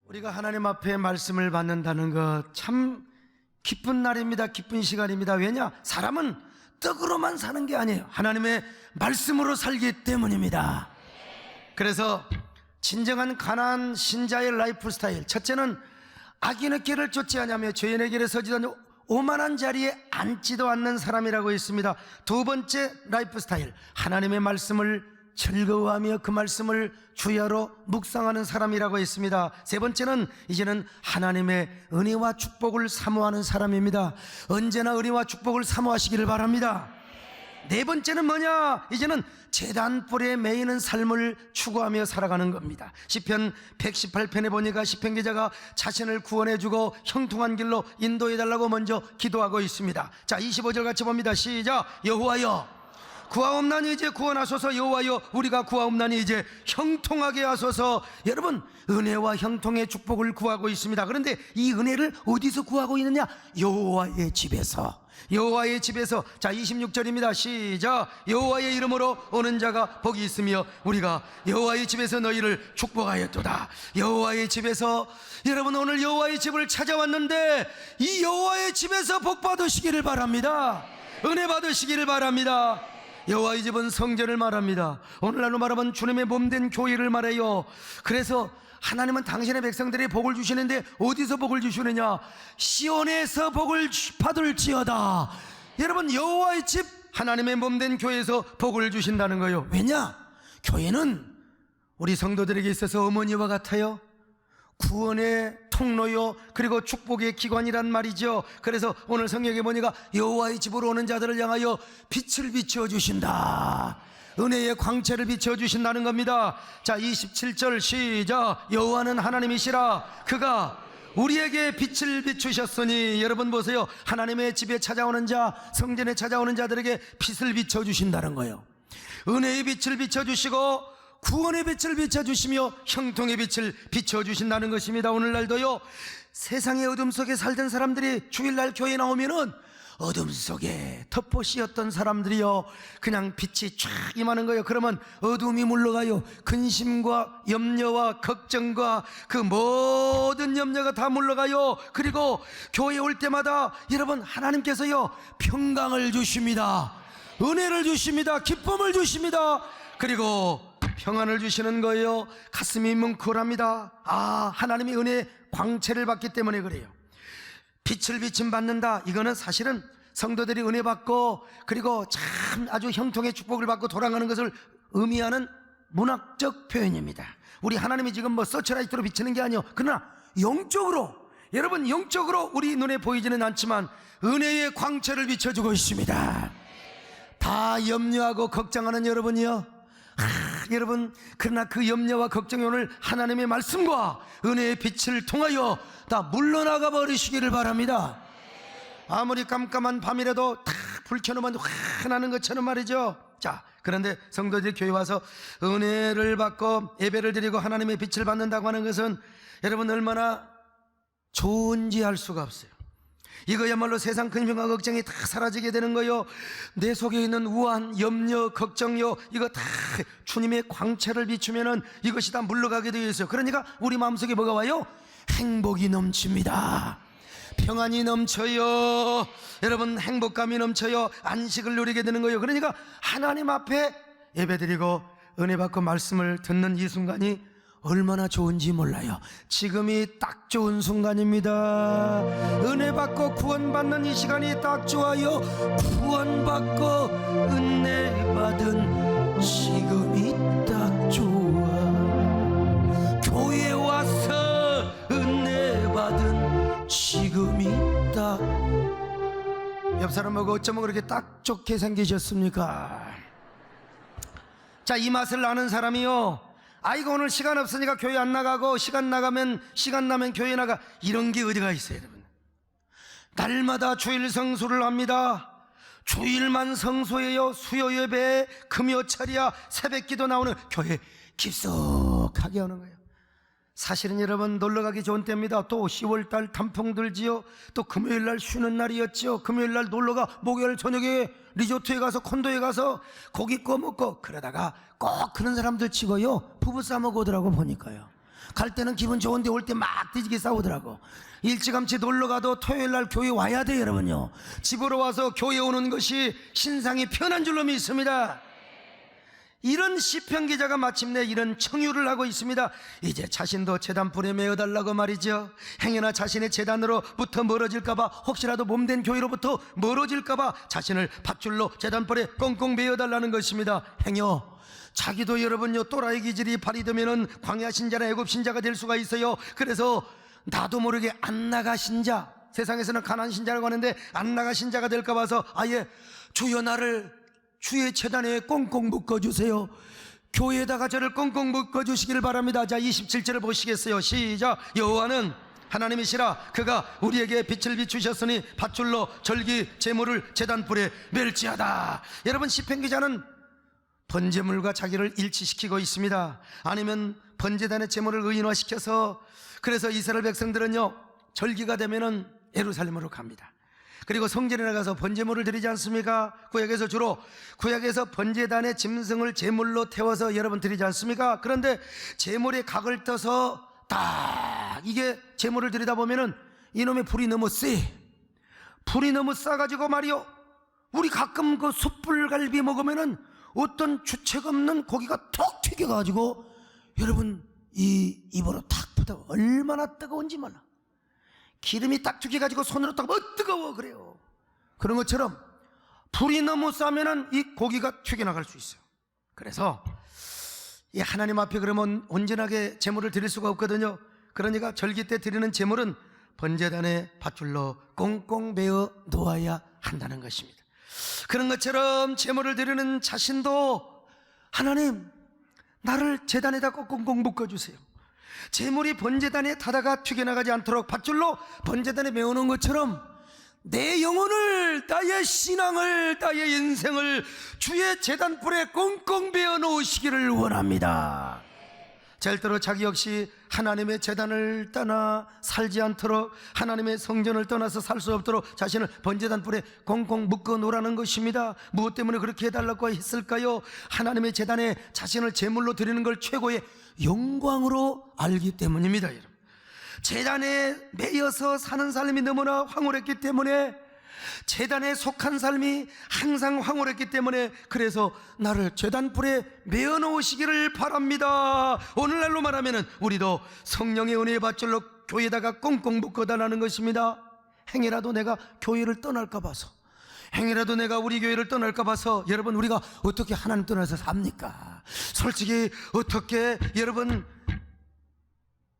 우리가 하나님 앞에 말씀을 받는다는 것 참 기쁜 날입니다. 기쁜 시간입니다. 왜냐? 사람은 떡으로만 사는 게 아니에요. 하나님의 말씀으로 살기 때문입니다. 그래서 진정한 가나안 신자의 라이프 스타일, 첫째는 악인의 길을 쫓지 않으며 죄인의 길에 서지도 않고 오만한 자리에 앉지도 않는 사람이라고 했습니다. 두 번째 라이프 스타일, 하나님의 말씀을 즐거워하며 그 말씀을 주야로 묵상하는 사람이라고 했습니다. 세 번째는 이제는 하나님의 은혜와 축복을 사모하는 사람입니다. 언제나 은혜와 축복을 사모하시기를 바랍니다. 네 번째는 뭐냐? 이제는 제단불에 매이는 삶을 추구하며 살아가는 겁니다. 시편 118편에 보니까 시편 기자가 자신을 구원해주고 형통한 길로 인도해달라고 먼저 기도하고 있습니다. 자, 25절 같이 봅니다. 시작. 여호와여 구하옵나니 이제 구원하소서. 여호와여 우리가 구하옵나니 이제 형통하게 하소서. 여러분, 은혜와 형통의 축복을 구하고 있습니다. 그런데 이 은혜를 어디서 구하고 있느냐? 여호와의 집에서. 여호와의 집에서. 자, 26절입니다. 시작. 여호와의 이름으로 오는 자가 복이 있으며 우리가 여호와의 집에서 너희를 축복하였도다. 여호와의 집에서. 여러분, 오늘 여호와의 집을 찾아왔는데 이 여호와의 집에서 복 받으시기를 바랍니다. 은혜 받으시기를 바랍니다. 여호와의 집은 성전을 말합니다. 오늘날로 말하면 주님의 몸된 교회를 말해요. 그래서 하나님은 당신의 백성들이 복을 주시는데 어디서 복을 주시느냐? 시온에서 복을 받을지어다. 여러분, 여호와의 집, 하나님의 몸된 교회에서 복을 주신다는 거예요. 왜냐? 교회는 우리 성도들에게 있어서 어머니와 같아요. 구원의 통로요, 그리고 축복의 기관이란 말이죠. 그래서 오늘 성경에 보니까 여호와의 집으로 오는 자들을 향하여 빛을 비춰주신다. 은혜의 광채를 비춰주신다는 겁니다. 자, 27절 시작. 여호와는 하나님이시라. 그가 우리에게 빛을 비추셨으니. 여러분 보세요. 하나님의 집에 찾아오는 자, 성전에 찾아오는 자들에게 빛을 비춰주신다는 거예요. 은혜의 빛을 비춰주시고 구원의 빛을 비춰주시며 형통의 빛을 비춰주신다는 것입니다. 오늘날도요, 세상의 어둠 속에 살던 사람들이 주일날 교회에 나오면은 어둠 속에 덮어씌었던 사람들이요, 그냥 빛이 쫙 임하는 거예요. 그러면 어둠이 물러가요. 근심과 염려와 걱정과 그 모든 염려가 다 물러가요. 그리고 교회에 올 때마다 여러분, 하나님께서요 평강을 주십니다. 은혜를 주십니다. 기쁨을 주십니다. 그리고 평안을 주시는 거예요. 가슴이 뭉클합니다. 아, 하나님의 은혜의 광채를 받기 때문에 그래요. 빛을 비침 받는다. 이거는 사실은 성도들이 은혜 받고 그리고 참 아주 형통의 축복을 받고 돌아가는 것을 의미하는 문학적 표현입니다. 우리 하나님이 지금 뭐 서치라이트로 비치는 게 아니에요. 그러나 영적으로, 여러분, 영적으로 우리 눈에 보이지는 않지만 은혜의 광채를 비춰주고 있습니다. 다 염려하고 걱정하는 여러분이요, 여러분, 그러나 그 염려와 걱정이 오늘 하나님의 말씀과 은혜의 빛을 통하여 다 물러나가 버리시기를 바랍니다. 아무리 깜깜한 밤이라도 다 불 켜놓으면 환하는 것처럼 말이죠. 자, 그런데 성도들이 교회 와서 은혜를 받고 예배를 드리고 하나님의 빛을 받는다고 하는 것은 여러분 얼마나 좋은지 알 수가 없어요. 이거야말로 세상 근심과 걱정이 다 사라지게 되는 거요. 내 속에 있는 우한, 염려, 걱정요, 이거 다 주님의 광채를 비추면은 이것이 다 물러가게 되어 있어요. 그러니까 우리 마음속에 뭐가 와요? 행복이 넘칩니다. 평안이 넘쳐요. 여러분, 행복감이 넘쳐요. 안식을 누리게 되는 거예요. 그러니까 하나님 앞에 예배드리고 은혜 받고 말씀을 듣는 이 순간이 얼마나 좋은지 몰라요. 지금이 딱 좋은 순간입니다. 은혜 받고 구원받는 이 시간이 딱 좋아요. 구원받고 은혜 받은 지금이 딱 좋아. 교회 와서 은혜 받은 지금이 딱. 옆 사람하고 어쩌면 그렇게 딱 좋게 생기셨습니까? 자, 이 맛을 아는 사람이요, 아이고 오늘 시간 없으니까 교회 안 나가고 시간 나면 교회 나가, 이런 게 어디가 있어요. 여러분, 날마다 주일 성수를 합니다. 주일만 성수해요. 수요 예배, 금요철이야, 새벽기도 나오는 교회 깊숙하게 오는 거예요. 사실은 여러분, 놀러가기 좋은 때입니다. 또 10월달 단풍 들지요. 또 금요일날 쉬는 날이었죠. 금요일날 놀러가 목요일 저녁에 리조트에 가서 콘도에 가서 고기 구워 먹고, 그러다가 꼭 그런 사람들 치고요 부부싸움 하고 오더라고 보니까요. 갈 때는 기분 좋은데 올 때 막 뒤지게 싸우더라고. 일찌감치 놀러가도 토요일날 교회 와야 돼 여러분요. 집으로 와서 교회 오는 것이 신상이 편한 줄로 믿습니다. 이런 시편 기자가 마침내 이런 청유를 하고 있습니다. 이제 자신도 제단불에 메어달라고 말이죠. 행여나 자신의 제단으로부터 멀어질까봐, 혹시라도 몸된 교회로부터 멀어질까봐 자신을 밧줄로 제단불에 꽁꽁 메어달라는 것입니다. 행여 자기도 여러분요 또라이 기질이 발휘되면은 광야 신자나 애굽 신자가 될 수가 있어요. 그래서 나도 모르게 안 나가 신자, 세상에서는 가난 신자라고 하는데 안 나가 신자가 될까 봐서 아예 주여 나를 주의 제단에 꽁꽁 묶어주세요. 교회에다가 저를 꽁꽁 묶어주시기를 바랍니다. 자 27절을 보시겠어요? 시작. 여호와는 하나님이시라. 그가 우리에게 빛을 비추셨으니 밧줄로 절기 제물을 제단불에 멸지하다. 여러분, 시편 기자는 번제물과 자기를 일치시키고 있습니다. 아니면 번제단의 제물을 의인화시켜서, 그래서 이스라엘 백성들은요 절기가 되면은 예루살렘으로 갑니다. 그리고 성전에 나가서 번제물을 드리지 않습니까? 구약에서 주로 구약에서 번제단의 짐승을 제물로 태워서 여러분 드리지 않습니까? 그런데 제물에 각을 떠서 딱 이게 제물을 드리다 보면은 이놈의 불이 너무 세, 불이 너무 싸가지고 말이요, 우리 가끔 그 숯불갈비 먹으면은 어떤 주책 없는 고기가 톡 튀겨가지고 여러분 이 입으로 탁 붙어 얼마나 뜨거운지 몰라. 기름이 딱 튀겨가지고 손으로 딱 뜨거워 그래요. 그런 것처럼 불이 너무 싸면은 이 고기가 튀겨나갈 수 있어요. 그래서 이 하나님 앞에 그러면 온전하게 제물을 드릴 수가 없거든요. 그러니까 절기 때 드리는 제물은 번제단에 밧줄로 꽁꽁 베어 놓아야 한다는 것입니다. 그런 것처럼 제물을 드리는 자신도 하나님 나를 제단에다 꽁꽁 묶어주세요. 제물이 번제단에 타다가 튀겨나가지 않도록 밧줄로 번제단에 메어놓은 것처럼 내 영혼을, 나의 신앙을, 나의 인생을 주의 제단불에 꽁꽁 베어 놓으시기를 원합니다. 절대로 자기 역시 하나님의 제단을 떠나 살지 않도록, 하나님의 성전을 떠나서 살 수 없도록 자신을 번제단불에 꽁꽁 묶어 놓으라는 것입니다. 무엇 때문에 그렇게 해달라고 했을까요? 하나님의 제단에 자신을 제물로 드리는 걸 최고의 영광으로 알기 때문입니다. 여러분, 제단에 매여서 사는 삶이 너무나 황홀했기 때문에, 제단에 속한 삶이 항상 황홀했기 때문에, 그래서 나를 제단불에 메어 놓으시기를 바랍니다. 오늘날로 말하면 우리도 성령의 은혜의 밧줄로 교회에다가 꽁꽁 묶어달라는 것입니다. 행여라도 내가 교회를 떠날까 봐서, 행여라도 내가 우리 교회를 떠날까 봐서, 여러분 우리가 어떻게 하나님 떠나서 삽니까? 솔직히 어떻게 여러분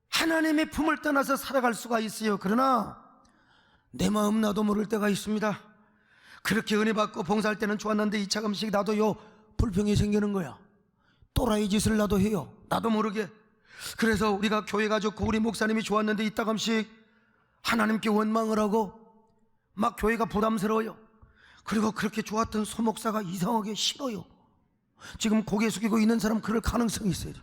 하나님의 품을 떠나서 살아갈 수가 있어요. 그러나 내 마음 나도 모를 때가 있습니다. 그렇게 은혜 받고 봉사할 때는 좋았는데 2차 금식 나도요 불평이 생기는 거야. 또라이 짓을 나도 해요, 나도 모르게. 그래서 우리가 교회 가졌고 우리 목사님이 좋았는데 이따 금씩 하나님께 원망을 하고 막 교회가 부담스러워요. 그리고 그렇게 좋았던 소목사가 이상하게 싫어요. 지금 고개 숙이고 있는 사람 그럴 가능성이 있어요.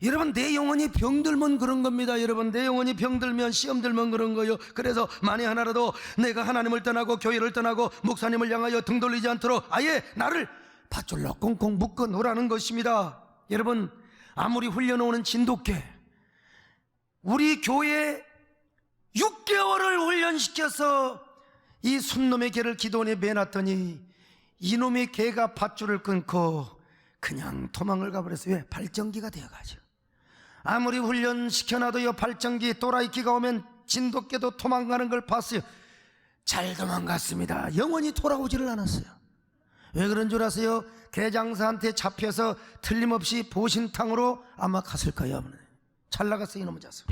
여러분, 내 영혼이 병들면 그런 겁니다. 여러분, 내 영혼이 병들면, 시험 들면 그런 거예요. 그래서 만에 하나라도 내가 하나님을 떠나고 교회를 떠나고 목사님을 향하여 등 돌리지 않도록 아예 나를 밧줄로 꽁꽁 묶어 놓으라는 것입니다. 여러분, 아무리 흘려놓은 진돗개, 우리 교회 6개월을 훈련시켜서 이 순놈의 개를 기도원에 매놨더니 이놈의 개가 밧줄을 끊고 그냥 도망을 가버렸어요. 왜? 발전기가 되어가지고. 아무리 훈련시켜놔도요 발전기 또라이끼가 오면 진돗개도 도망가는 걸 봤어요. 잘 도망갔습니다. 영원히 돌아오지를 않았어요. 왜 그런 줄 아세요? 개장사한테 잡혀서 틀림없이 보신탕으로 아마 갔을 거예요. 잘 나갔어요 이놈의 자식.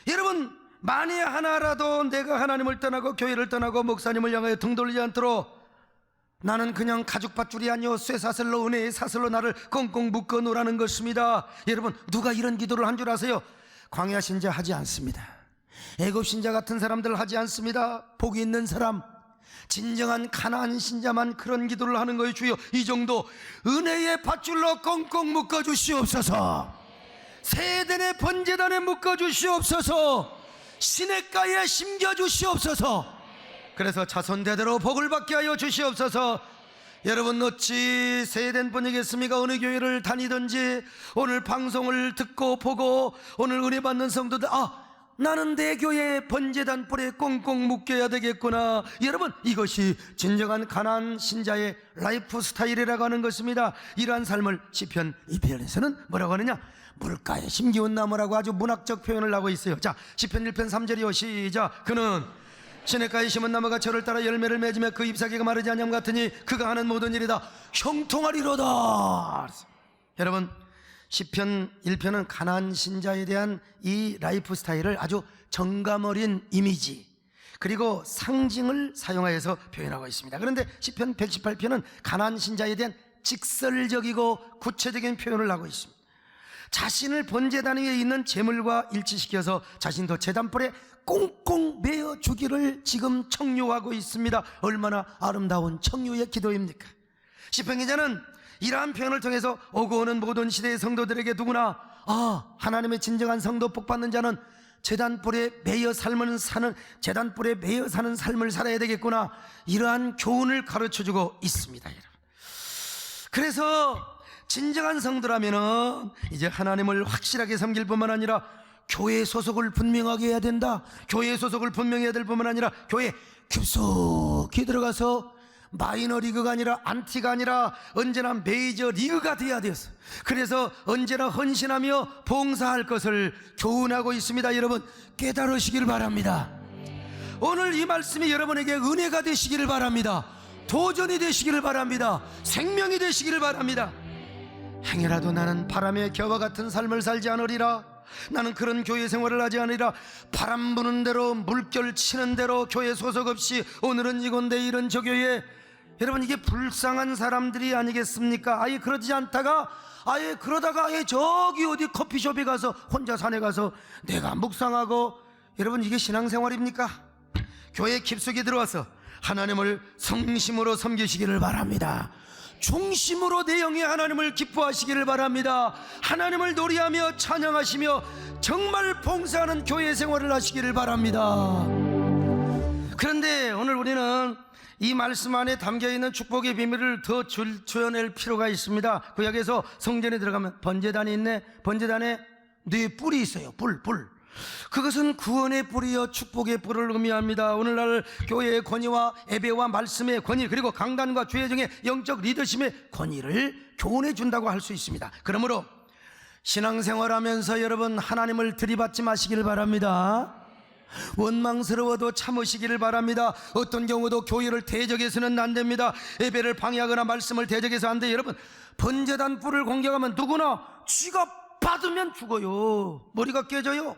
여러분, 만에 하나라도 내가 하나님을 떠나고 교회를 떠나고 목사님을 향하여 등 돌리지 않도록 나는 그냥 가죽 밧줄이 아니요 쇠사슬로, 은혜의 사슬로 나를 꽁꽁 묶어 놓으라는 것입니다. 여러분, 누가 이런 기도를 한 줄 아세요? 광야 신자 하지 않습니다. 애굽 신자 같은 사람들 하지 않습니다. 복이 있는 사람, 진정한 가나안 신자만 그런 기도를 하는 거예요. 주여, 이 정도 은혜의 밧줄로 꽁꽁 묶어 주시옵소서. 세대의 번제단에 묶어 주시옵소서. 시냇가에 심겨 주시옵소서. 그래서 자손 대대로 복을 받게 하여 주시옵소서. 여러분 어찌 세된 분이겠습니까? 어느 교회를 다니든지 오늘 방송을 듣고 보고 오늘 은혜 받는 성도들, 나는 내 교회 번제단 뿔에 꽁꽁 묶여야 되겠구나. 여러분, 이것이 진정한 가나안 신자의 라이프 스타일이라고 하는 것입니다. 이러한 삶을 시편 2편에서는 뭐라고 하느냐? 물가에 심기운 나무라고 아주 문학적 표현을 하고 있어요. 자, 시편 1편 3절이요 시작. 그는 시냇가에 심은 나무가 저를 따라 열매를 맺으며 그 잎사귀가 마르지 아니함 같으니 그가 하는 모든 일이 다 형통하리로다. 여러분, 시편 1편은 가나안 신자에 대한 이 라이프 스타일을 아주 정감 어린 이미지 그리고 상징을 사용하여서 표현하고 있습니다. 그런데 시편 118편은 가나안 신자에 대한 직설적이고 구체적인 표현을 하고 있습니다. 자신을 번제단 위에 있는 제물과 일치시켜서 자신도 제단불에 꽁꽁 매어 주기를 지금 청유하고 있습니다. 얼마나 아름다운 청유의 기도입니까? 시편 기자는 이러한 표현을 통해서 오고 오는 모든 시대의 성도들에게 누구나 하나님의 진정한 성도 복받는 자는 제단불에 매여 사는 삶을 살아야 되겠구나, 이러한 교훈을 가르쳐주고 있습니다. 여러분, 그래서 진정한 성도라면은 이제 하나님을 확실하게 섬길 뿐만 아니라 교회 소속을 분명하게 해야 된다. 교회 소속을 분명히 해야 될 뿐만 아니라 교회 깊숙이 들어가서 마이너 리그가 아니라 안티가 아니라 언제나 메이저 리그가 되어야 되었어. 그래서 언제나 헌신하며 봉사할 것을 교훈하고 있습니다. 여러분, 깨달으시기를 바랍니다. 오늘 이 말씀이 여러분에게 은혜가 되시기를 바랍니다. 도전이 되시기를 바랍니다. 생명이 되시기를 바랍니다. 행여라도 나는 바람의 겨와 같은 삶을 살지 않으리라. 나는 그런 교회 생활을 하지 않으리라. 바람 부는 대로 물결 치는 대로 교회 소속 없이 오늘은 이건 내일은 저 교회. 여러분, 이게 불쌍한 사람들이 아니겠습니까? 아예 그러지 않다가 그러다가 저기 어디 커피숍에 가서 혼자 산에 가서 내가 묵상하고. 여러분, 이게 신앙생활입니까? 교회 깊숙이 들어와서 하나님을 성심으로 섬기시기를 바랍니다. 중심으로 내 영의 하나님을 기뻐하시기를 바랍니다. 하나님을 노래하며 찬양하시며 정말 봉사하는 교회 생활을 하시기를 바랍니다. 그런데 오늘 우리는 이 말씀 안에 담겨있는 축복의 비밀을 더 조여낼 필요가 있습니다. 구약에서 성전에 들어가면 번제단이 있네. 번제단에 네 뿔이 있어요. 뿔. 그것은 구원의 뿔이요 축복의 뿔을 의미합니다. 오늘날 교회의 권위와 예배와 말씀의 권위, 그리고 강단과 주의정의 영적 리더십의 권위를 교훈해 준다고 할 수 있습니다. 그러므로 신앙생활하면서 여러분, 하나님을 들이받지 마시기를 바랍니다. 원망스러워도 참으시기를 바랍니다. 어떤 경우도 교회를 대적해서는 안 됩니다. 예배를 방해하거나 말씀을 대적해서 안 돼요. 여러분, 번제단 뿔을 공격하면 누구나 쥐가 받으면 죽어요. 머리가 깨져요.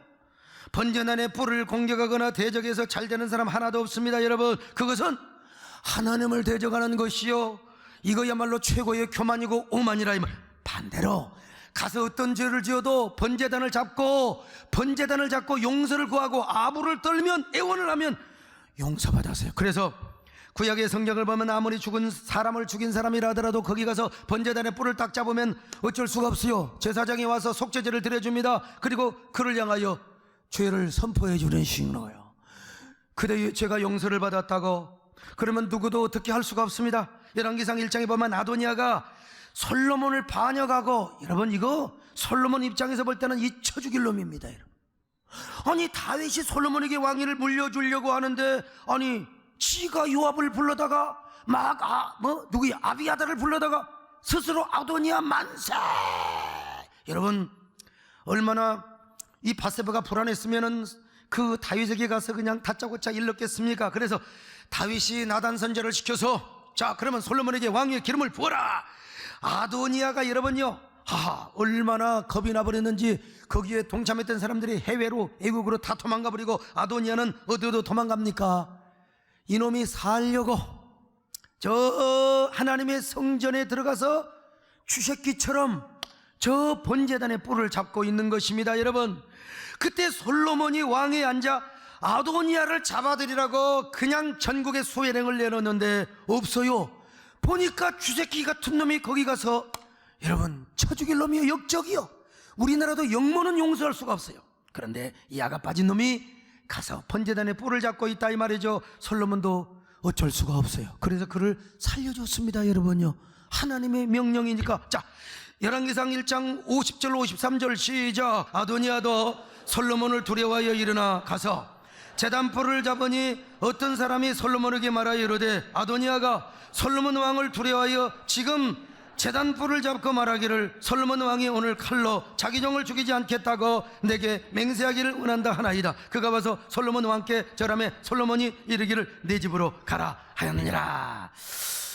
번제단의 뿔을 공격하거나 대적해서 잘 되는 사람 하나도 없습니다. 여러분, 그것은 하나님을 대적하는 것이요, 이거야말로 최고의 교만이고 오만이라. 반대로 가서 어떤 죄를 지어도 번제단을 잡고 용서를 구하고 아부를 떨면, 애원을 하면 용서받았어요. 그래서 구약의 성경을 보면 아무리 사람을 죽인 사람이라 하더라도 거기 가서 번제단의 뿔을 딱 잡으면 어쩔 수가 없어요. 제사장이 와서 속죄제를 드려줍니다. 그리고 그를 향하여 죄를 선포해 주는 식으로요. 그대의 죄가 용서를 받았다고. 그러면 누구도 어떻게 할 수가 없습니다. 열왕기상 1장에 보면 아도니아가 솔로몬을 반역하고, 여러분, 이거 솔로몬 입장에서 볼 때는 잊혀 죽일 놈입니다. 여러분, 아니 다윗이 솔로몬에게 왕위를 물려주려고 하는데, 아니 지가 요압을 불러다가 아비아다를 불러다가 스스로 아도니아 만세. 여러분, 얼마나 이 밧세바가 불안했으면은 그 다윗에게 가서 그냥 다짜고짜 일렀겠습니까? 그래서 다윗이 나단 선지자를 시켜서, 자, 그러면 솔로몬에게 왕위의 기름을 부어라. 아도니아가 여러분요, 얼마나 겁이 나버렸는지 거기에 동참했던 사람들이 해외로, 애국으로 다 도망가 버리고, 아도니아는 어디로 도망갑니까? 이놈이 살려고 저 하나님의 성전에 들어가서 쥐새끼처럼 저 번제단의 뿔을 잡고 있는 것입니다. 여러분, 그때 솔로몬이 왕에 앉아 아도니아를 잡아들이라고 그냥 전국에 수혜령을 내놓는데 없어요. 보니까 쥐새끼 같은 놈이 거기 가서, 여러분, 쳐 죽일 놈이요, 역적이요. 우리나라도 영모는 용서할 수가 없어요. 그런데 이 아가 빠진 놈이 가서 번제단의 뿔을 잡고 있다 이 말이죠. 솔로몬도 어쩔 수가 없어요. 그래서 그를 살려줬습니다. 여러분요, 하나님의 명령이니까. 자, 열왕기상 1장 50절 53절 시작. 아도니아도 솔로몬을 두려워하여 일어나 가서 제단불을 잡으니 어떤 사람이 솔로몬에게 말하여 이르되 아도니아가 솔로몬 왕을 두려워하여 지금 제단불을 잡고 말하기를 솔로몬 왕이 오늘 칼로 자기 종을 죽이지 않겠다고 내게 맹세하기를 원한다 하나이다. 그가 와서 솔로몬 왕께 절하매 솔로몬이 이르기를 내 집으로 가라 하였느니라.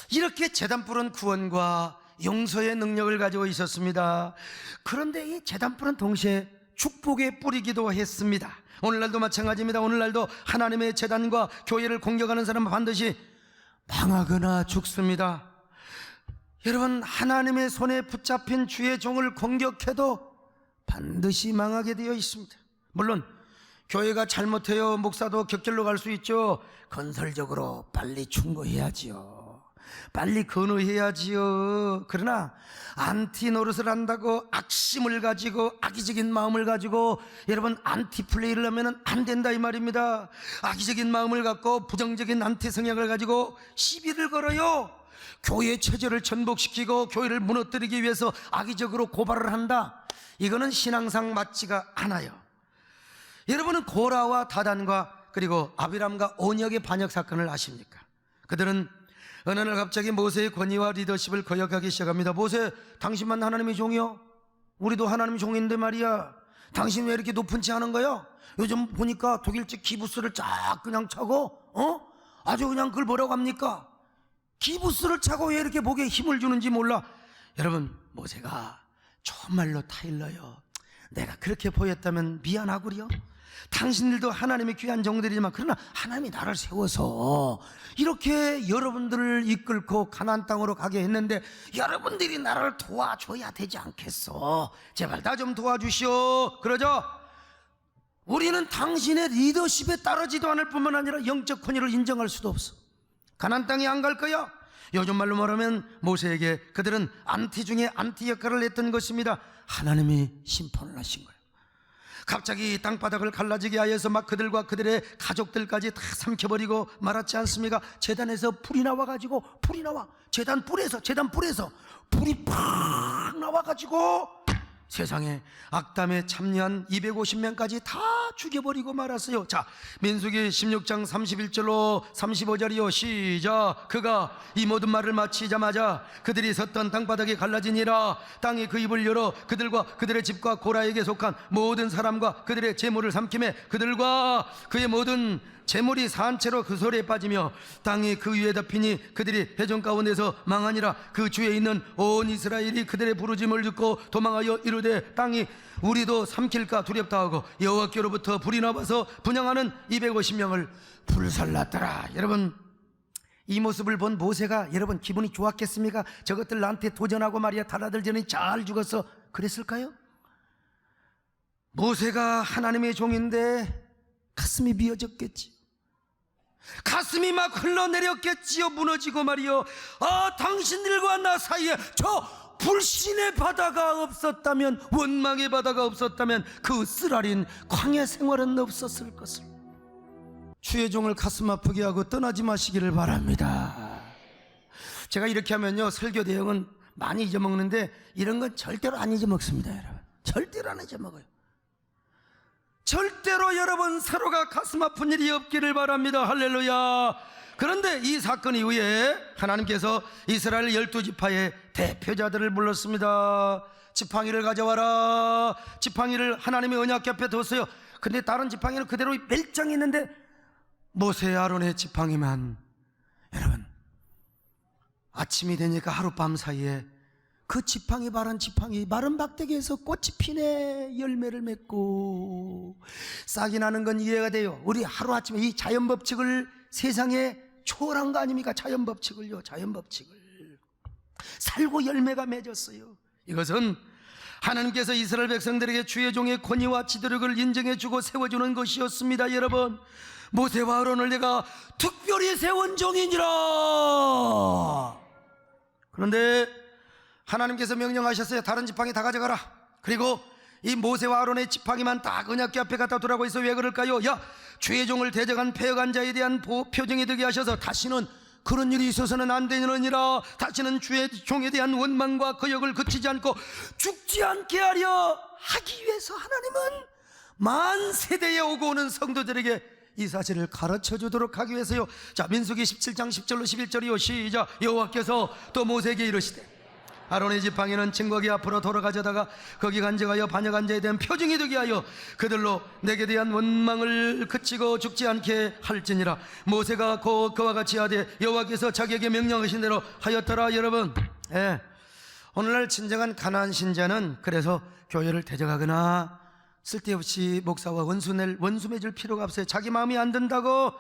이렇게 제단불은 구원과 용서의 능력을 가지고 있었습니다. 그런데 이 제단불은 동시에 축복의 뿌리기도 했습니다. 오늘날도 마찬가지입니다. 오늘날도 하나님의 제단과 교회를 공격하는 사람은 반드시 망하거나 죽습니다. 여러분, 하나님의 손에 붙잡힌 주의 종을 공격해도 반드시 망하게 되어 있습니다. 물론 교회가 잘못해요, 목사도 격절로 갈 수 있죠. 건설적으로 빨리 충고해야지요, 빨리 건의해야지요. 그러나 안티 노릇을 한다고 악심을 가지고 악의적인 마음을 가지고 여러분 안티 플레이를 하면 안 된다 이 말입니다. 악의적인 마음을 갖고 부정적인 안티 성향을 가지고 시비를 걸어요. 교회 체제를 전복시키고 교회를 무너뜨리기 위해서 악의적으로 고발을 한다. 이거는 신앙상 맞지가 않아요. 여러분은 고라와 다단과 그리고 아비람과 온역의 반역 사건을 아십니까? 그들은 어느 날 갑자기 모세의 권위와 리더십을 거역하기 시작합니다. 모세, 당신만 하나님의 종이요? 우리도 하나님의 종인데 말이야, 당신 왜 이렇게 높은 체 하는 거야? 요즘 보니까 독일식 기부스를 쫙 그냥 차고 아주 그냥 그걸 뭐라고 합니까? 기부스를 차고 왜 이렇게 목에 힘을 주는지 몰라. 여러분, 모세가 정말로 타일러요. 내가 그렇게 보였다면 미안하구려. 당신들도 하나님의 귀한 종들이지만 그러나 하나님이 나를 세워서 이렇게 여러분들을 이끌고 가나안 땅으로 가게 했는데 여러분들이 나를 도와줘야 되지 않겠어? 제발 나 좀 도와주시오. 그러죠? 우리는 당신의 리더십에 따르지도 않을 뿐만 아니라 영적 권위를 인정할 수도 없어. 가나안 땅에 안 갈 거야? 요즘 말로 말하면 모세에게 그들은 안티 중에 안티 역할을 했던 것입니다. 하나님이 심판을 하신 거예요. 갑자기 땅바닥을 갈라지게 하여서 막 그들과 그들의 가족들까지 다 삼켜버리고 말았지 않습니까? 제단에서 불이 나와가지고, 불이 나와, 제단 뿔에서 불이 팍 나와가지고 세상에 악담에 참여한 250명까지 다 죽여버리고 말았어요. 자, 민수기 16장 31절로 35절이요 시작. 그가 이 모든 말을 마치자마자 그들이 섰던 땅바닥이 갈라지니라. 땅이 그 입을 열어 그들과 그들의 집과 고라에게 속한 모든 사람과 그들의 재물을 삼키매 그들과 그의 모든 재물이 산채로 그 소리에 빠지며 땅이 그 위에 덮이니 그들이 회중 가운데서 망하니라. 그 주에 있는 온 이스라엘이 그들의 부르짐을 듣고 도망하여 이르되 땅이 우리도 삼킬까 두렵다 하고 여호와께로부터 불이 나와서 분향하는 250명을 불살랐더라. 여러분, 이 모습을 본 모세가 여러분 기분이 좋았겠습니까? 저것들 나한테 도전하고 말이야 달아들더니 잘 죽었어 그랬을까요? 모세가 하나님의 종인데 가슴이 미어졌겠지. 가슴이 막 흘러내렸겠지요. 무너지고 말이요, 당신들과 나 사이에 저 불신의 바다가 없었다면, 원망의 바다가 없었다면 그 쓰라린 광야 생활은 없었을 것을. 주의 종을 가슴 아프게 하고 떠나지 마시기를 바랍니다. 제가 이렇게 하면요 설교 내용은 많이 잊어먹는데 이런 건 절대로 안 잊어먹습니다. 여러분, 절대로 안 잊어먹어요. 절대로 여러분 서로가 가슴 아픈 일이 없기를 바랍니다. 할렐루야. 그런데 이 사건 이후에 하나님께서 이스라엘 12지파의 대표자들을 불렀습니다. 지팡이를 가져와라. 지팡이를 하나님의 언약 곁에 뒀어요. 근데 다른 지팡이는 그대로 멜짱했는데 모세 아론의 지팡이만, 여러분, 아침이 되니까 하룻밤 사이에 그 지팡이 바른 지팡이 마른 박대기에서 꽃이 피네. 열매를 맺고 싹이 나는 건 이해가 돼요. 우리 하루아침에 이 자연법칙을 세상에 초월한 거 아닙니까? 자연법칙을요, 자연법칙을 살고 열매가 맺었어요. 이것은 하나님께서 이스라엘 백성들에게 주의 종의 권위와 지도력을 인정해주고 세워주는 것이었습니다. 여러분, 모세와 아론을 내가 특별히 세운 종이니라. 그런데 하나님께서 명령하셨어요. 다른 지팡이 다 가져가라. 그리고 이 모세와 아론의 지팡이만 딱 언약궤 앞에 갖다 두라고 해서 왜 그럴까요? 야, 주의 종을 대적한 패역한 자에 대한 표정이 되게 하셔서 다시는 그런 일이 있어서는 안 되느니라, 다시는 주의 종에 대한 원망과 거역을 그치지 않고 죽지 않게 하려 하기 위해서 하나님은 만 세대에 오고 오는 성도들에게 이 사실을 가르쳐 주도록 하기 위해서요. 자, 민수기 17장 10절로 11절이요. 시작. 여호와께서 또 모세에게 이르시되 아론의 지팡이는 증거기 앞으로 돌아가져다가 거기 간직하여 반역한 자에 대한 표징이 되게 하여 그들로 내게 대한 원망을 그치고 죽지 않게 할지니라. 모세가 그와 같이 하되 여호와께서 자기에게 명령하신 대로 하였더라. 여러분, 오늘날 진정한 가나안 신자는 그래서 교회를 대적하거나 쓸데없이 목사와 원수 맺을 필요가 없어요. 자기 마음이 안 든다고.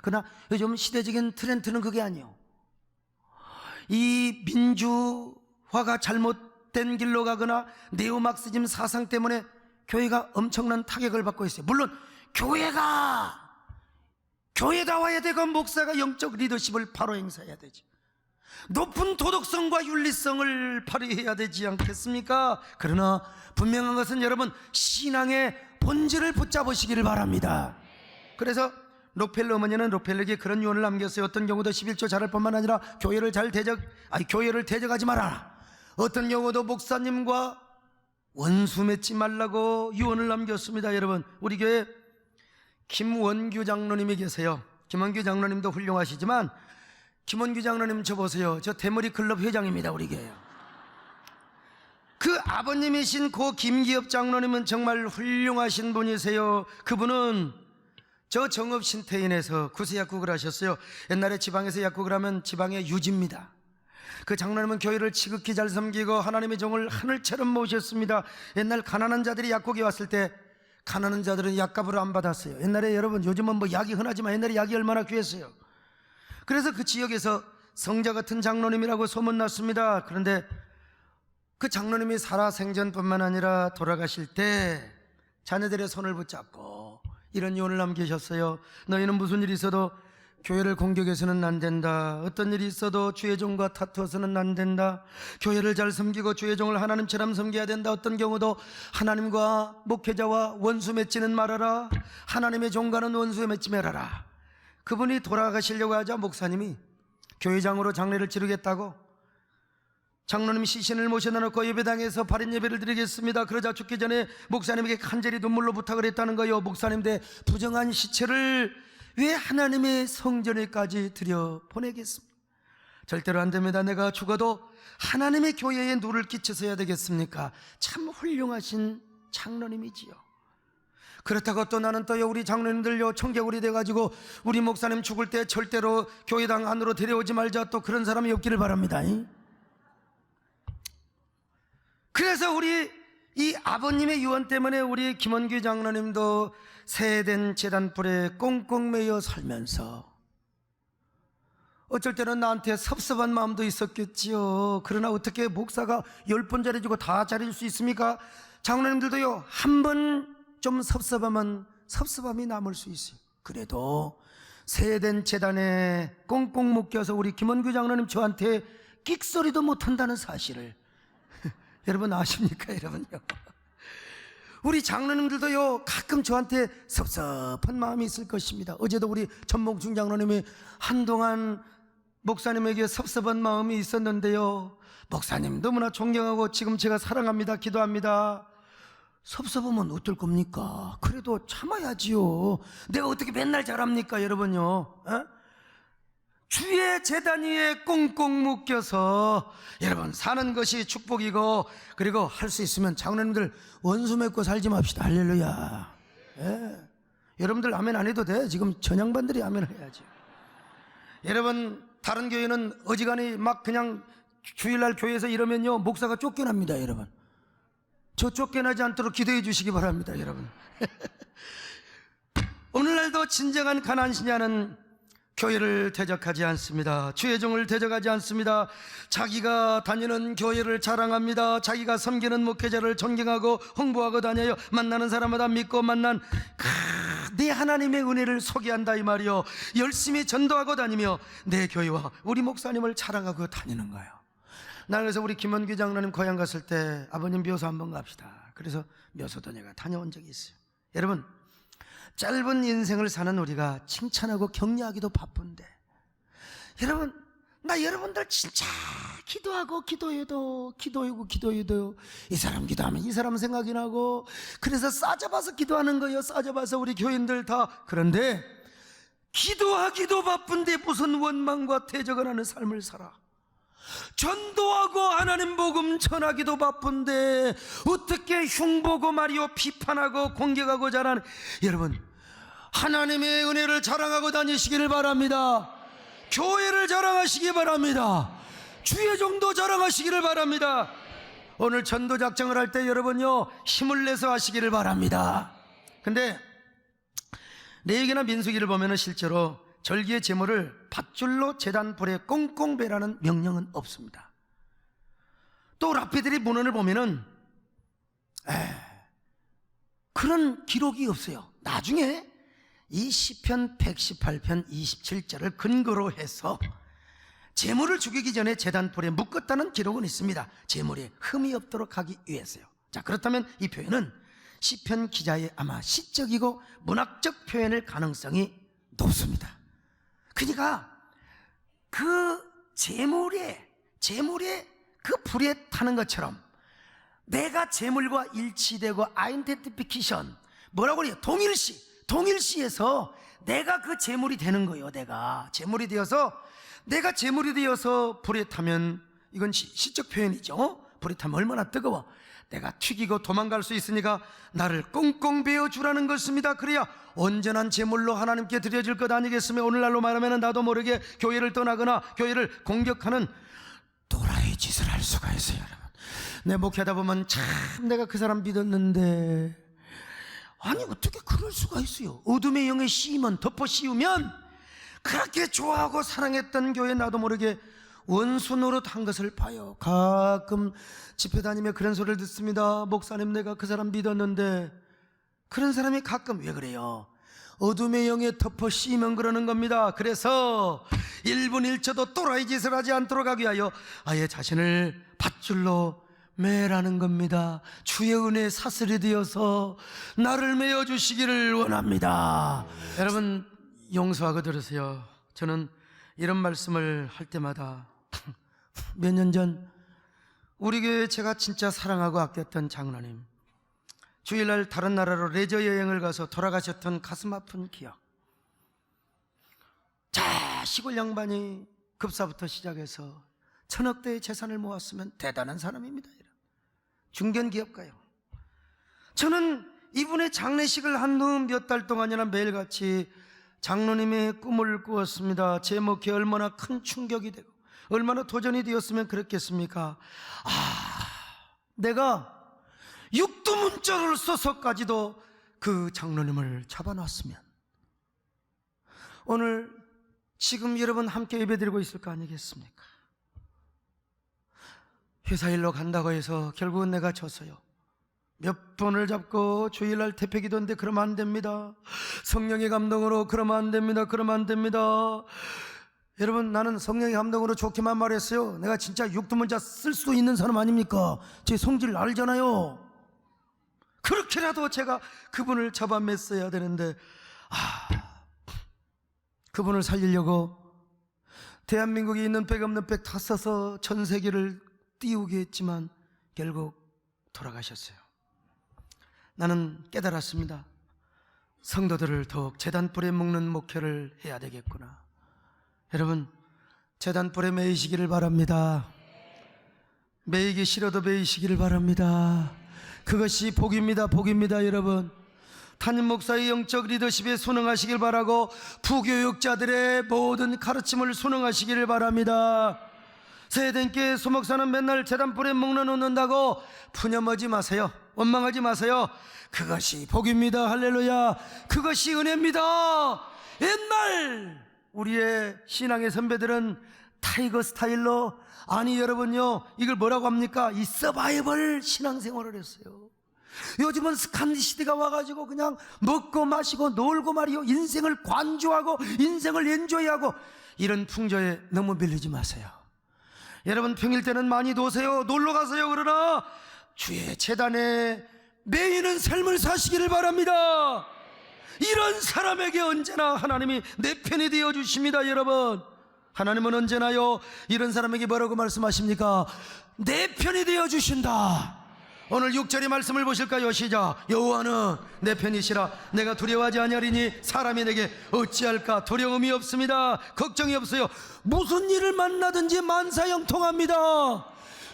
그러나 요즘 시대적인 트렌드는 그게 아니에요. 이 민주화가 잘못된 길로 가거나 네오막시즘 사상 때문에 교회가 엄청난 타격을 받고 있어요. 물론 교회다워야 되고 목사가 영적 리더십을 바로 행사해야 되지. 높은 도덕성과 윤리성을 발휘해야 되지 않겠습니까? 그러나 분명한 것은 여러분, 신앙의 본질을 붙잡으시기를 바랍니다. 그래서 록펠러 어머니는 록펠러에게 그런 유언을 남겼어요. 어떤 경우도 11조 잘할 뿐만 아니라 교회를 대적하지 말아라. 어떤 경우도 목사님과 원수 맺지 말라고 유언을 남겼습니다. 여러분, 우리 교회 김원규 장로님이 계세요. 김원규 장로님도 훌륭하시지만 김원규 장로님 저 보세요. 저 대머리 클럽 회장입니다. 우리 교회. 그 아버님이신 고 김기엽 장로님은 정말 훌륭하신 분이세요. 그분은 저 정읍신태인에서 구세약국을 하셨어요. 옛날에 지방에서 약국을 하면 지방의 유지입니다. 그 장로님은 교회를 지극히 잘 섬기고 하나님의 종을 하늘처럼 모셨습니다. 옛날 가난한 자들이 약국에 왔을 때 가난한 자들은 약값을 안 받았어요. 옛날에 여러분, 요즘은 뭐 약이 흔하지만 옛날에 약이 얼마나 귀했어요. 그래서 그 지역에서 성자 같은 장로님이라고 소문났습니다. 그런데 그 장로님이 살아생전뿐만 아니라 돌아가실 때 자녀들의 손을 붙잡고 이런 유언을 남기셨어요. 너희는 무슨 일이 있어도 교회를 공격해서는 안 된다. 어떤 일이 있어도 주의 종과 다투어서는 안 된다. 교회를 잘 섬기고 주의 종을 하나님처럼 섬겨야 된다. 어떤 경우도 하나님과 목회자와 원수 맺지는 말아라. 하나님의 종과는 원수 맺지 말아라. 그분이 돌아가시려고 하자 목사님이 교회장으로 장례를 치르겠다고 장로님 시신을 모셔다 놓고 예배당에서 발인 예배를 드리겠습니다. 그러자 죽기 전에 목사님에게 간절히 눈물로 부탁을 했다는 거예요. 목사님 대 부정한 시체를 왜 하나님의 성전에까지 들여보내겠습니까? 절대로 안 됩니다. 내가 죽어도 하나님의 교회에 누를 끼쳐서야 되겠습니까? 참 훌륭하신 장로님이지요. 그렇다고 또 나는 또요, 우리 장로님들요 청개구리 돼가지고 우리 목사님 죽을 때 절대로 교회당 안으로 데려오지 말자, 또 그런 사람이 없기를 바랍니다. 그래서 우리 이 아버님의 유언 때문에 우리 김원규 장로님도 새해된 제단불에 꽁꽁 매여 살면서 어쩔 때는 나한테 섭섭한 마음도 있었겠지요. 그러나 어떻게 목사가 10번 잘해주고 다 잘해줄 수 있습니까? 장로님들도요, 한 번 좀 섭섭하면 섭섭함이 남을 수 있어요. 그래도 새해된 제단에 꽁꽁 묶여서 우리 김원규 장로님 저한테 끽소리도 못한다는 사실을 여러분 아십니까? 여러분요, 우리 장로님들도요 가끔 저한테 섭섭한 마음이 있을 것입니다. 어제도 우리 전봉충 장로님이 한동안 목사님에게 섭섭한 마음이 있었는데요, 목사님 너무나 존경하고 지금 제가 사랑합니다, 기도합니다. 섭섭하면 어떨 겁니까? 그래도 참아야지요. 내가 어떻게 맨날 잘합니까? 여러분요, 주의 제단 위에 꽁꽁 묶여서 여러분 사는 것이 축복이고, 그리고 할 수 있으면 장로님들 원수 맺고 살지 맙시다. 할렐루야. 여러분들 아멘 안 해도 돼. 지금 전양반들이 아멘 해야지. 여러분, 다른 교회는 어지간히 막 그냥 주일날 교회에서 이러면요 목사가 쫓겨납니다. 여러분, 저 쫓겨나지 않도록 기도해 주시기 바랍니다. 여러분. 오늘날도 진정한 가나안 신자는 교회를 대적하지 않습니다. 주의 종을 대적하지 않습니다. 자기가 다니는 교회를 자랑합니다. 자기가 섬기는 목회자를 존경하고 홍보하고 다녀요. 만나는 사람마다 믿고 만난 내 하나님의 은혜를 소개한다 이 말이요. 열심히 전도하고 다니며 내 교회와 우리 목사님을 자랑하고 다니는 거예요. 나 그래서 우리 김원규 장로님 고향 갔을 때 아버님 묘소 한번 갑시다. 그래서 묘소도녀가 다녀온 적이 있어요. 여러분, 짧은 인생을 사는 우리가 칭찬하고 격려하기도 바쁜데, 여러분, 나 여러분들 진짜 기도해도 이 사람 기도하면 이 사람 생각이 나고, 그래서 싸잡아서 기도하는 거예요. 싸잡아서 우리 교인들 다. 그런데 기도하기도 바쁜데 무슨 원망과 퇴적을 하는 삶을 살아. 전도하고 하나님 복음 전하기도 바쁜데 어떻게 흉보고 말이요 비판하고 공격하고 자라는, 여러분, 하나님의 은혜를 자랑하고 다니시기를 바랍니다. 교회를 자랑하시기 바랍니다. 주의 종도 자랑하시기를 바랍니다. 오늘 전도 작정을 할 때 여러분요 힘을 내서 하시기를 바랍니다. 근데 레위기나 민수기를 보면은 실제로 절기의 제물을 밧줄로 제단 불에 꽁꽁 베라는 명령은 없습니다. 또 랍비들의 문헌을 보면은 그런 기록이 없어요. 나중에 이 시편 118편 27절을 근거로 해서 제물을 죽이기 전에 제단 불에 묶었다는 기록은 있습니다. 제물에 흠이 없도록 하기 위해서요. 자, 그렇다면 이 표현은 시편 기자의 아마 시적이고 문학적 표현일 가능성이 높습니다. 그러니까 그 제물에 그 불에 타는 것처럼 내가 제물과 일치되고 아이덴티피케이션, 뭐라고 그래요? 동일시에서 내가 그 제물이 되는 거예요. 내가 제물이 되어서 불에 타면, 이건 시적 표현이죠. 불에 타면 얼마나 뜨거워. 내가 튀기고 도망갈 수 있으니까 나를 꽁꽁 베어주라는 것입니다. 그래야 온전한 제물로 하나님께 드려질 것 아니겠으며, 오늘날로 말하면 나도 모르게 교회를 떠나거나 교회를 공격하는 또라이 짓을 할 수가 있어요. 여러분, 내 목회하다 보면 참 내가 그 사람 믿었는데, 아니 어떻게 그럴 수가 있어요. 어둠의 영에 덮어 씌우면 그렇게 좋아하고 사랑했던 교회 나도 모르게 원수 노릇한 것을 봐요. 가끔 집회 다니며 그런 소리를 듣습니다. 목사님, 내가 그 사람 믿었는데. 그런 사람이 가끔 왜 그래요? 어둠의 영에 덮어 씌우면 그러는 겁니다. 그래서 1분 1초도 또라이 짓을 하지 않도록 하기 위하여 아예 자신을 밧줄로 매라는 겁니다. 주의 은혜에 사슬이 되어서 나를 메어주시기를 원합니다. 여러분, 용서하고 들으세요. 저는 이런 말씀을 할 때마다 몇 년 전 우리 교회 제가 진짜 사랑하고 아꼈던 장로님, 주일날 다른 나라로 레저 여행을 가서 돌아가셨던 가슴 아픈 기억. 자, 시골 양반이 급사부터 시작해서 1000억대의 재산을 모았으면 대단한 사람입니다. 중견기업가요. 저는 이분의 장례식을 한 후 몇 달 동안이나 매일같이 장로님의 꿈을 꾸었습니다. 제 목회에 얼마나 큰 충격이 되고 얼마나 도전이 되었으면 그랬겠습니까? 내가 육두문자를 써서까지도 그 장로님을 잡아놨으면 오늘 지금 여러분 함께 예배드리고 있을 거 아니겠습니까? 회사 일로 간다고 해서 결국은 내가 졌어요. 몇 번을 잡고 주일날 태폐기도인데 그러면 안 됩니다. 성령의 감동으로 그러면 안 됩니다. 여러분, 나는 성령의 감동으로 좋게만 말했어요. 내가 진짜 육두문자 쓸 수도 있는 사람 아닙니까? 제 성질 알잖아요. 그렇게라도 제가 그분을 잡아맸어야 되는데, 그분을 살리려고 대한민국에 있는 백 없는 백 다 써서 전 세계를 띄우게 했지만 결국 돌아가셨어요. 나는 깨달았습니다. 성도들을 더욱 제단불에 묶는 목회를 해야 되겠구나. 여러분, 제단불에 매이시기를 바랍니다. 매이기 싫어도 매이시기를 바랍니다. 그것이 복입니다. 여러분, 담임 목사의 영적 리더십에 순응하시길 바라고 부교육자들의 모든 가르침을 순응하시기를 바랍니다. 세대께 소목사는 맨날 제단불에 묶어놓는다고 푸념하지 마세요. 원망하지 마세요. 그것이 복입니다. 할렐루야. 그것이 은혜입니다. 옛날 우리의 신앙의 선배들은 타이거 스타일로, 아니 여러분요, 이걸 뭐라고 합니까? 이 서바이벌 신앙생활을 했어요. 요즘은 스칸디 시대가 와가지고 그냥 먹고 마시고 놀고 말이요, 인생을 관조하고 인생을 엔조이하고, 이런 풍조에 너무 밀리지 마세요. 여러분, 평일 때는 많이 노세요. 놀러 가세요. 그러나 주의 제단에 매이는 삶을 사시기를 바랍니다. 이런 사람에게 언제나 하나님이 내 편이 되어 주십니다. 여러분, 하나님은 언제나요 이런 사람에게 뭐라고 말씀하십니까? 내 편이 되어 주신다. 오늘 6절의 말씀을 보실까요? 시작. 여호와는 내 편이시라 내가 두려워하지 아니하리니 사람이 내게 어찌할까? 두려움이 없습니다. 걱정이 없어요. 무슨 일을 만나든지 만사형통합니다.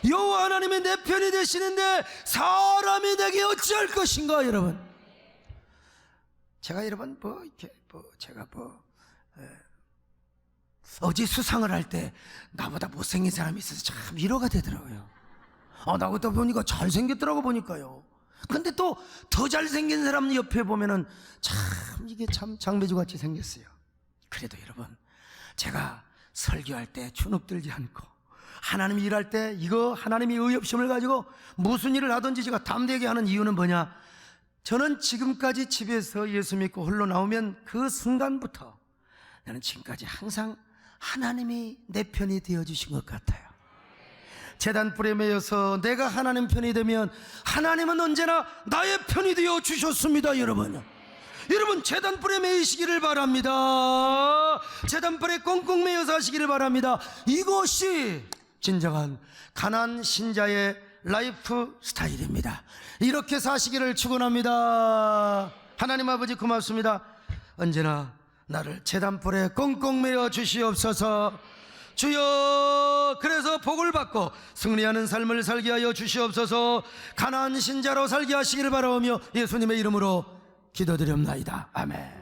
여호와 하나님이 내 편이 되시는데 사람이 내게 어찌할 것인가? 여러분, 제가 여러분 어제 수상을 할 때 나보다 못생긴 사람이 있어서 참 위로가 되더라고요. 나보다 보니까 잘생겼더라고 보니까요. 근데 또 더 잘생긴 사람 옆에 보면은 참 이게 참 장배주같이 생겼어요. 그래도 여러분, 제가 설교할 때 주눅들지 않고 하나님 일할 때 이거 하나님이 의협심을 가지고 무슨 일을 하든지 제가 담대하게 하는 이유는 뭐냐? 저는 지금까지 집에서 예수 믿고 홀로 나오면 그 순간부터 나는 지금까지 항상 하나님이 내 편이 되어주신 것 같아요. 제단불에 매여서 내가 하나님 편이 되면 하나님은 언제나 나의 편이 되어 주셨습니다. 여러분, 제단불에 매이시기를 바랍니다. 제단불에 꽁꽁 매여서 하시기를 바랍니다. 이것이 진정한 가나안 신자의 라이프 스타일입니다. 이렇게 사시기를 축원합니다. 하나님 아버지 고맙습니다. 언제나 나를 제단불에 꽁꽁 매여 주시옵소서. 주여, 그래서 복을 받고 승리하는 삶을 살게 하여 주시옵소서. 가나안 신자로 살게 하시기를 바라오며 예수님의 이름으로 기도드립나이다. 아멘.